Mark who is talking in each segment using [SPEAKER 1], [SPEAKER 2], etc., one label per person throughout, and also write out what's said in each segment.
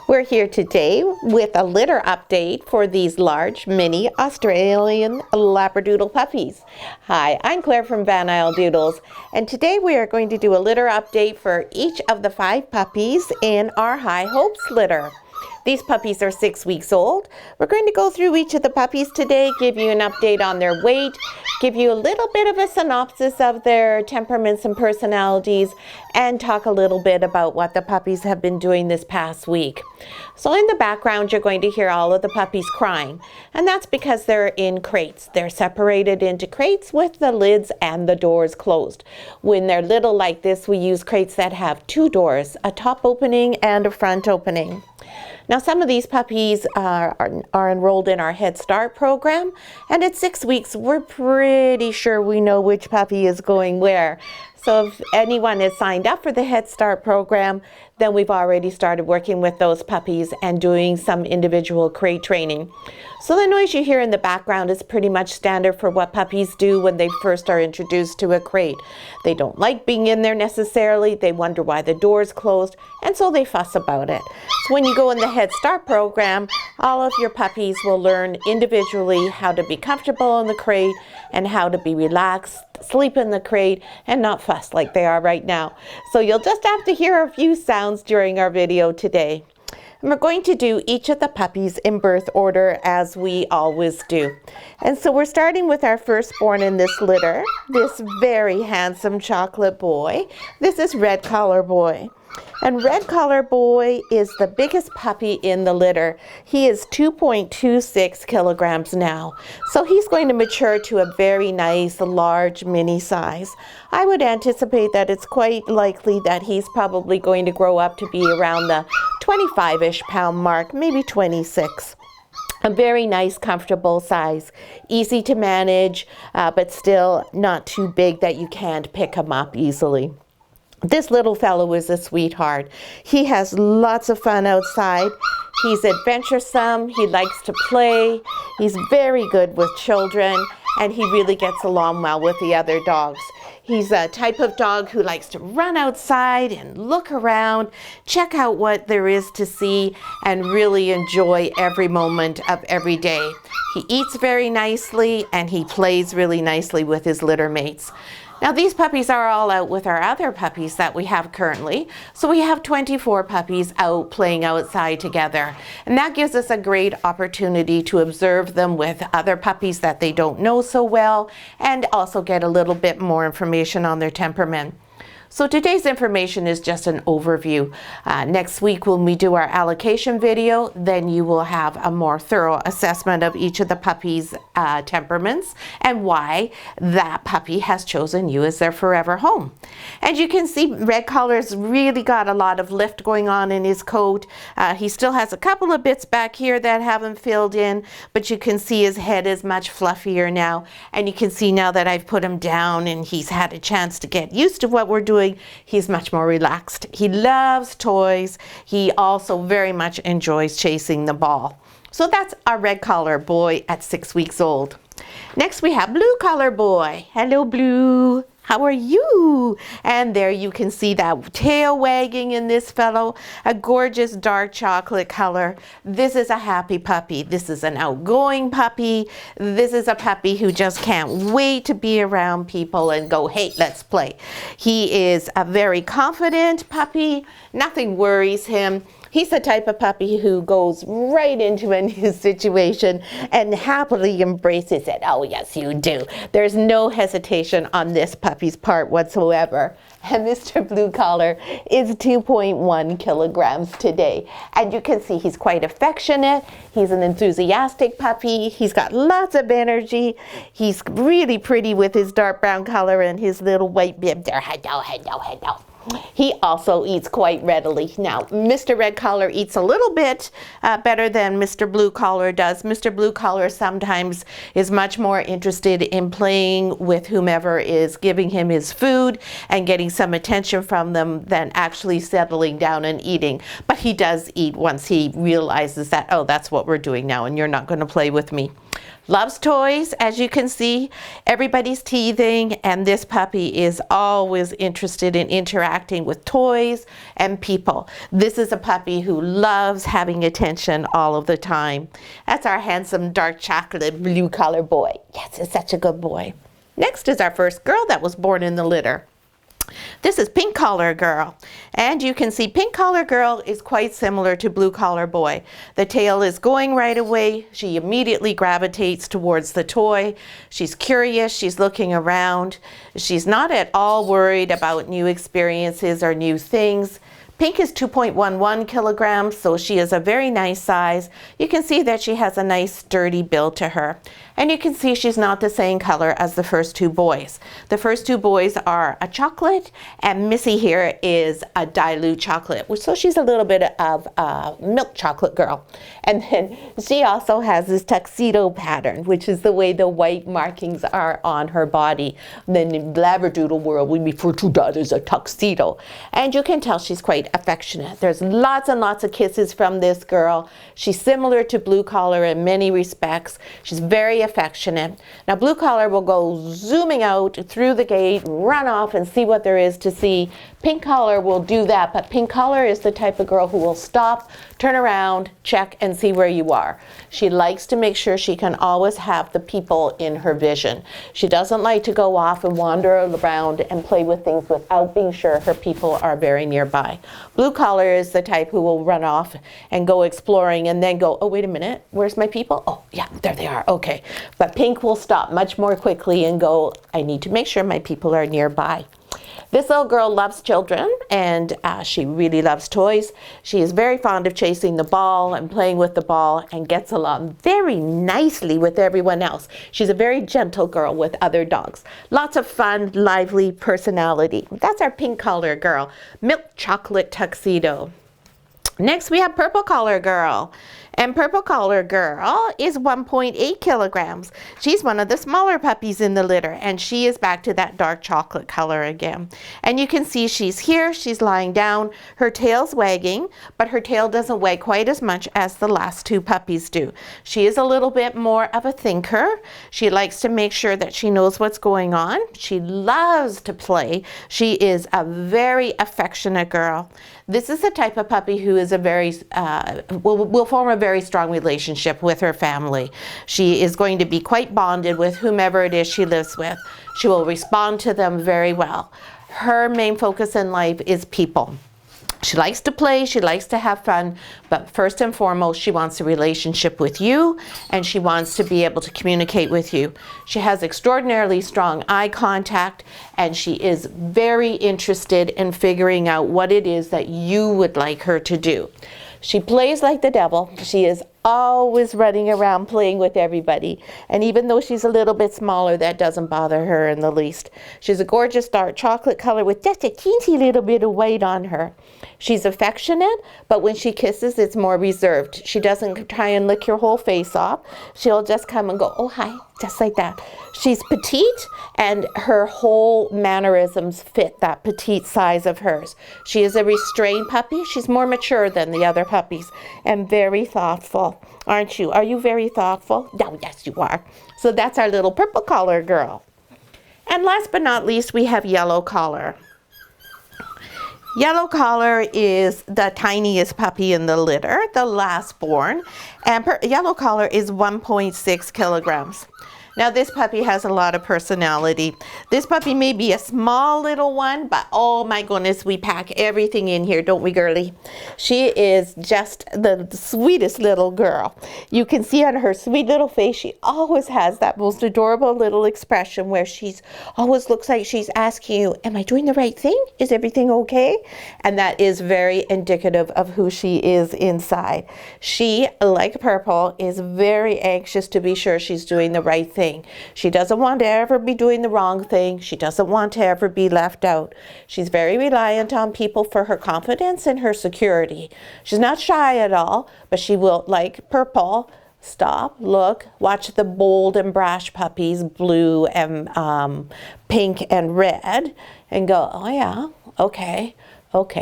[SPEAKER 1] We're here today with a litter update for these large mini Australian Labradoodle puppies. Hi, I'm Claire from Van Isle Doodles, and today we are going to do a litter update for each of the 5 puppies in our High Hopes litter. These puppies are 6 weeks old. We're going to go through each of the puppies today, give you an update on their weight, give you a little bit of a synopsis of their temperaments and personalities, and talk a little bit about what the puppies have been doing this past week. So in the background, you're going to hear all of the puppies crying, and that's because they're in crates. They're separated into crates with the lids and the doors closed. When they're little like this, we use crates that have 2 doors, a top opening and a front opening. Now, some of these puppies are enrolled in our Head Start program, and at 6 weeks, we're pretty sure we know which puppy is going where. So if anyone is signed up for the Head Start program, then we've already started working with those puppies and doing some individual crate training. So the noise you hear in the background is pretty much standard for what puppies do when they first are introduced to a crate. They don't like being in there necessarily, they wonder why the door is closed, and so they fuss about it. So when you go in the Head Start program, all of your puppies will learn individually how to be comfortable in the crate and how to be relaxed, sleep in the crate, and not fuss like they are right now. So you'll just have to hear a few sounds during our video today. And we're going to do each of the puppies in birth order as we always do. And so we're starting with our firstborn in this litter, this very handsome chocolate boy. This is Red Collar Boy. And Red Collar Boy is the biggest puppy in the litter. He is 2.26 kilograms now. So he's going to mature to a very nice, large mini size. I would anticipate that it's quite likely that he's probably going to grow up to be around the 25-ish pound mark, maybe 26. A very nice, comfortable size, easy to manage, but still not too big that you can't pick him up easily. This little fellow is a sweetheart. He has lots of fun outside. He's adventuresome. He likes to play. He's very good with children, and he really gets along well with the other dogs. He's a type of dog who likes to run outside and look around, check out what there is to see, and really enjoy every moment of every day. He eats very nicely, and he plays really nicely with his litter mates. Now, these puppies are all out with our other puppies that we have currently. So we have 24 puppies out playing outside together. And that gives us a great opportunity to observe them with other puppies that they don't know so well, and also get a little bit more information on their temperament. So today's information is just an overview. Next week when we do our allocation video, then you will have a more thorough assessment of each of the puppies' temperaments and why that puppy has chosen you as their forever home. And you can see Red Collar's really got a lot of lift going on in his coat. He still has a couple of bits back here that haven't filled in, but you can see his head is much fluffier now. And you can see now that I've put him down and he's had a chance to get used to what we're doing, he's much more relaxed. He loves toys. He also very much enjoys chasing the ball. So that's our Red Collar Boy at 6 weeks old. Next we have Blue Collar Boy. Hello, Blue. How are you? And there you can see that tail wagging in this fellow, a gorgeous dark chocolate color. This is a happy puppy. This is an outgoing puppy. This is a puppy who just can't wait to be around people and go, hey, let's play. He is a very confident puppy. Nothing worries him. He's the type of puppy who goes right into a new situation and happily embraces it. Oh, yes, you do. There's no hesitation on this puppy's part whatsoever. And Mr. Blue Collar is 2.1 kilograms today. And you can see he's quite affectionate. He's an enthusiastic puppy. He's got lots of energy. He's really pretty with his dark brown color and his little white bib there. Hello, hello, hello. He also eats quite readily. Now, Mr. Red Collar eats a little bit better than Mr. Blue Collar does. Mr. Blue Collar sometimes is much more interested in playing with whomever is giving him his food and getting some attention from them than actually settling down and eating. But he does eat once he realizes that, oh, that's what we're doing now and you're not going to play with me. Loves toys, as you can see. Everybody's teething, and this puppy is always interested in interacting with toys and people. This is a puppy who loves having attention all of the time. That's our handsome dark chocolate blue collar boy. Yes, it's such a good boy. Next is our first girl that was born in the litter. This is Pink Collar Girl, and you can see Pink Collar Girl is quite similar to Blue Collar Boy. The tail is going right away. She immediately gravitates towards the toy. She's curious, she's looking around. She's not at all worried about new experiences or new things. Pink is 2.11 kilograms, so she is a very nice size. You can see that she has a nice sturdy build to her. And you can see she's not the same color as the first two boys. The first two boys are a chocolate, and Missy here is a dilute chocolate. So she's a little bit of a milk chocolate girl. And then she also has this tuxedo pattern, which is the way the white markings are on her body. Then in Labradoodle world, we refer to that as a tuxedo. And you can tell she's quite affectionate. There's lots and lots of kisses from this girl. She's similar to Blue Collar in many respects. She's very affectionate. Now Blue Collar will go zooming out through the gate, run off and see what there is to see. Pink Collar will do that, but Pink Collar is the type of girl who will stop, turn around, check and see where you are. She likes to make sure she can always have the people in her vision. She doesn't like to go off and wander around and play with things without being sure her people are very nearby. Blue Collar is the type who will run off and go exploring and then go, oh, wait a minute, where's my people? Oh, yeah, there they are, okay. But Pink will stop much more quickly and go, I need to make sure my people are nearby. This little girl loves children, and she really loves toys. She is very fond of chasing the ball and playing with the ball and gets along very nicely with everyone else. She's a very gentle girl with other dogs. Lots of fun, lively personality. That's our Pink Collar Girl, milk chocolate tuxedo. Next we have Purple Collar Girl. And Purple Collar Girl is 1.8 kilograms. She's one of the smaller puppies in the litter, and she is back to that dark chocolate color again. And you can see she's here, she's lying down, her tail's wagging, but her tail doesn't wag quite as much as the last two puppies do. She is a little bit more of a thinker. She likes to make sure that she knows what's going on. She loves to play. She is a very affectionate girl. This is the type of puppy who is a very, will form a very strong relationship with her family. She is going to be quite bonded with whomever it is she lives with. She will respond to them very well. Her main focus in life is people. She likes to play, she likes to have fun, but first and foremost, she wants a relationship with you, and she wants to be able to communicate with you. She has extraordinarily strong eye contact, and she is very interested in figuring out what it is that you would like her to do. She plays like the devil. She is always running around playing with everybody. And even though she's a little bit smaller, that doesn't bother her in the least. She's a gorgeous dark chocolate color with just a teensy little bit of white on her. She's affectionate, but when she kisses, it's more reserved. She doesn't try and lick your whole face off. She'll just come and go, oh, hi, just like that. She's petite, and her whole mannerisms fit that petite size of hers. She is a restrained puppy. She's more mature than the other puppies and very thoughtful. Aren't you? Are you very thoughtful? No, yes, you are. So that's our little Purple Collar Girl. And last but not least, we have Yellow Collar. Yellow Collar is the tiniest puppy in the litter, the last born, and Yellow Collar is 1.6 kilograms. Now this puppy has a lot of personality. This puppy may be a small little one, but oh my goodness, we pack everything in here, don't we, girlie? She is just the sweetest little girl. You can see on her sweet little face, she always has that most adorable little expression where she's always looks like she's asking you, am I doing the right thing? Is everything okay? And that is very indicative of who she is inside. She, like Purple, is very anxious to be sure she's doing the right thing. She doesn't want to ever be doing the wrong thing. She doesn't want to ever be left out. She's very reliant on people for her confidence and her security. She's not shy at all, but she will, like Purple, stop, look, watch the bold and brash puppies, blue and pink and red, and go, oh yeah, okay,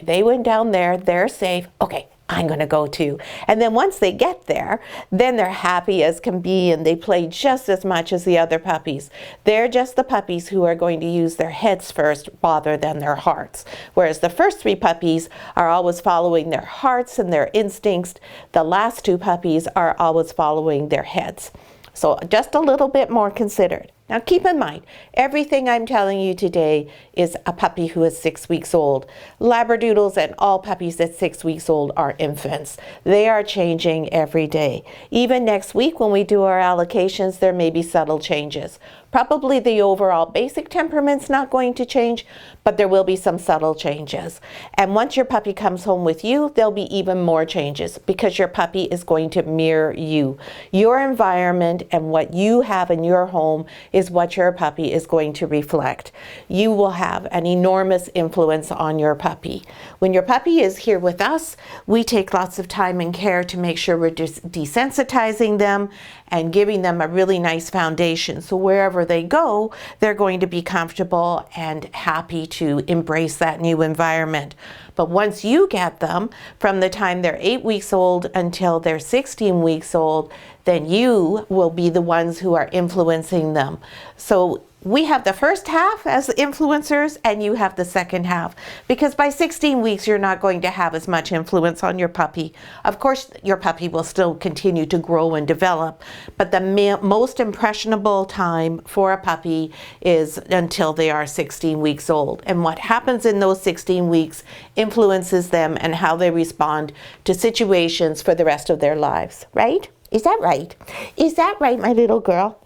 [SPEAKER 1] they went down there, they're safe, okay, I'm going to go to. And then once they get there, then they're happy as can be, and they play just as much as the other puppies. They're just the puppies who are going to use their heads first rather than their hearts. Whereas the first 3 puppies are always following their hearts and their instincts. The last 2 puppies are always following their heads. So just a little bit more considered. Now keep in mind, everything I'm telling you today is a puppy who is 6 weeks old. Labradoodles and all puppies at 6 weeks old are infants. They are changing every day. Even next week when we do our allocations, there may be subtle changes. Probably the overall basic temperament's not going to change, but there will be some subtle changes. And once your puppy comes home with you, there'll be even more changes because your puppy is going to mirror you. Your environment and what you have in your home is what your puppy is going to reflect. You will have an enormous influence on your puppy. When your puppy is here with us, we take lots of time and care to make sure we're desensitizing them and giving them a really nice foundation. So wherever they go, they're going to be comfortable and happy to embrace that new environment. But once you get them, from the time they're 8 weeks old until they're 16 weeks old, then you will be the ones who are influencing them. So we have the first half as influencers and you have the second half, because by 16 weeks you're not going to have as much influence on your puppy. Of course your puppy will still continue to grow and develop, but the most impressionable time for a puppy is until they are 16 weeks old. And what happens in those 16 weeks influences them and how they respond to situations for the rest of their lives, right? Is that right? Is that right, my little girl?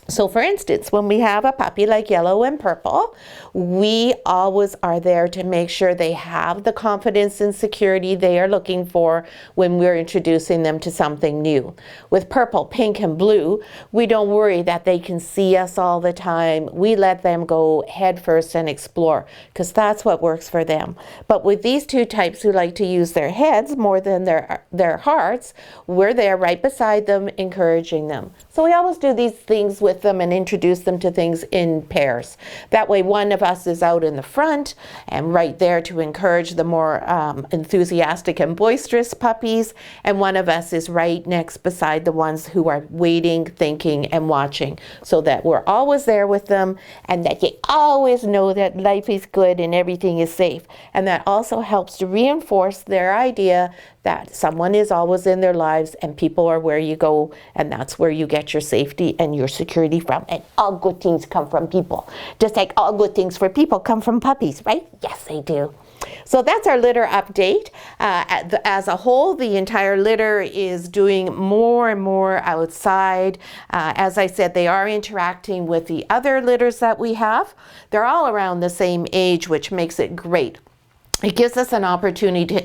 [SPEAKER 1] So for instance, when we have a puppy like Yellow and Purple, we always are there to make sure they have the confidence and security they are looking for when we're introducing them to something new. With Purple, Pink, and Blue, we don't worry that they can see us all the time. We let them go head first and explore, because that's what works for them. But with these 2 types who like to use their heads more than their hearts, we're there right beside them, encouraging them. So we always do these things with them and introduce them to things in pairs. That way one of us is out in the front and right there to encourage the more enthusiastic and boisterous puppies, and one of us is right next beside the ones who are waiting, thinking, and watching, so that we're always there with them and that they always know that life is good and everything is safe. And that also helps to reinforce their idea that someone is always in their lives and people are where you go, and that's where you get your safety and your security from. And all good things come from people. Just like all good things for people come from puppies, right? Yes, they do. So that's our litter update. As a whole, the entire litter is doing more and more outside. As I said, they are interacting with the other litters that we have. They're all around the same age, which makes it great. It gives us an opportunity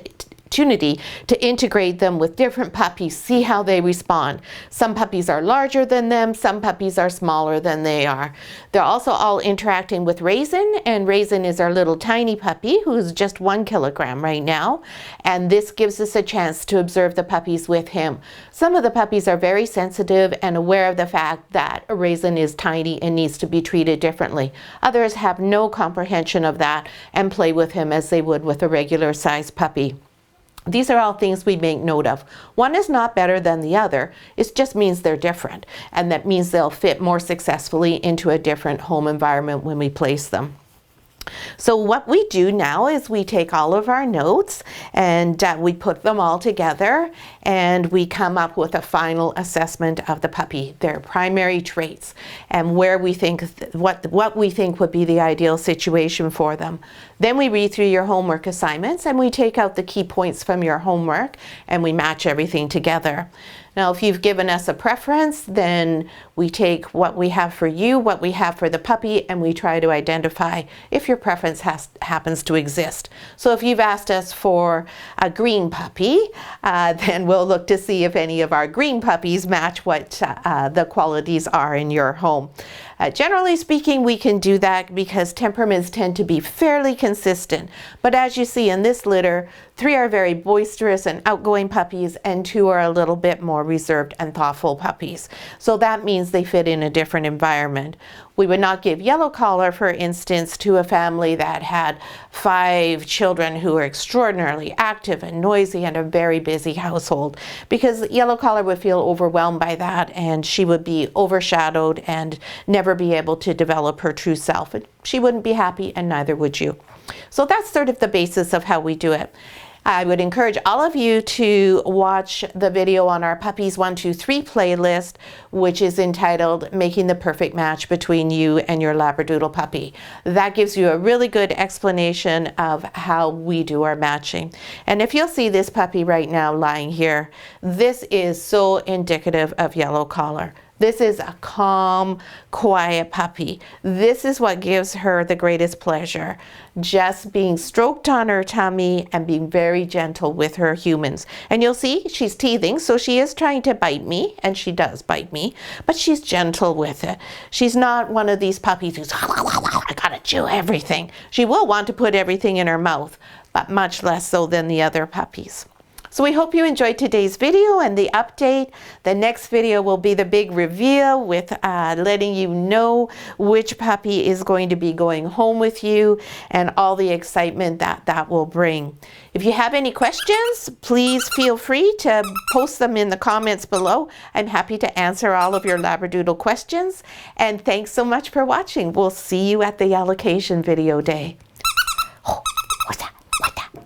[SPEAKER 1] to integrate them with different puppies, see how they respond. Some puppies are larger than them, some puppies are smaller than they are. They're also all interacting with Raisin, and Raisin is our little tiny puppy who's just 1 kilogram right now, and this gives us a chance to observe the puppies with him. Some of the puppies are very sensitive and aware of the fact that Raisin is tiny and needs to be treated differently. Others have no comprehension of that and play with him as they would with a regular sized puppy. These are all things we make note of. One is not better than the other. It just means they're different, and that means they'll fit more successfully into a different home environment when we place them. So what we do now is we take all of our notes and we put them all together, and we come up with a final assessment of the puppy, their primary traits, and where we think what we think would be the ideal situation for them. Then we read through your homework assignments and we take out the key points from your homework and we match everything together. Now, if you've given us a preference, then we take what we have for you, what we have for the puppy, and we try to identify if your preference happens to exist. So if you've asked us for a green puppy, then we'll look to see if any of our green puppies match what the qualities are in your home. Generally speaking, we can do that because temperaments tend to be fairly consistent. But as you see in this litter, 3 are very boisterous and outgoing puppies, and 2 are a little bit more more reserved and thoughtful puppies. So that means they fit in a different environment. We would not give yellow collar, for instance, to a family that had 5 children who are extraordinarily active and noisy and a very busy household, because yellow collar would feel overwhelmed by that, and she would be overshadowed and never be able to develop her true self. She wouldn't be happy, and neither would you. So that's sort of the basis of how we do it. I would encourage all of you to watch the video on our Puppies 1, 2, 3 playlist, which is entitled Making the Perfect Match Between You and Your Labradoodle Puppy. That gives you a really good explanation of how we do our matching. And if you'll see this puppy right now lying here, this is so indicative of yellow collar. This is a calm, quiet puppy. This is what gives her the greatest pleasure. Just being stroked on her tummy and being very gentle with her humans. And you'll see she's teething, so she is trying to bite me, and she does bite me, but she's gentle with it. She's not one of these puppies who's, I gotta chew everything. She will want to put everything in her mouth, but much less so than the other puppies. So we hope you enjoyed today's video and the update. The next video will be the big reveal with letting you know which puppy is going to be going home with you and all the excitement that that will bring. If you have any questions, please feel free to post them in the comments below. I'm happy to answer all of your Labradoodle questions. And thanks so much for watching. We'll see you at the allocation video day.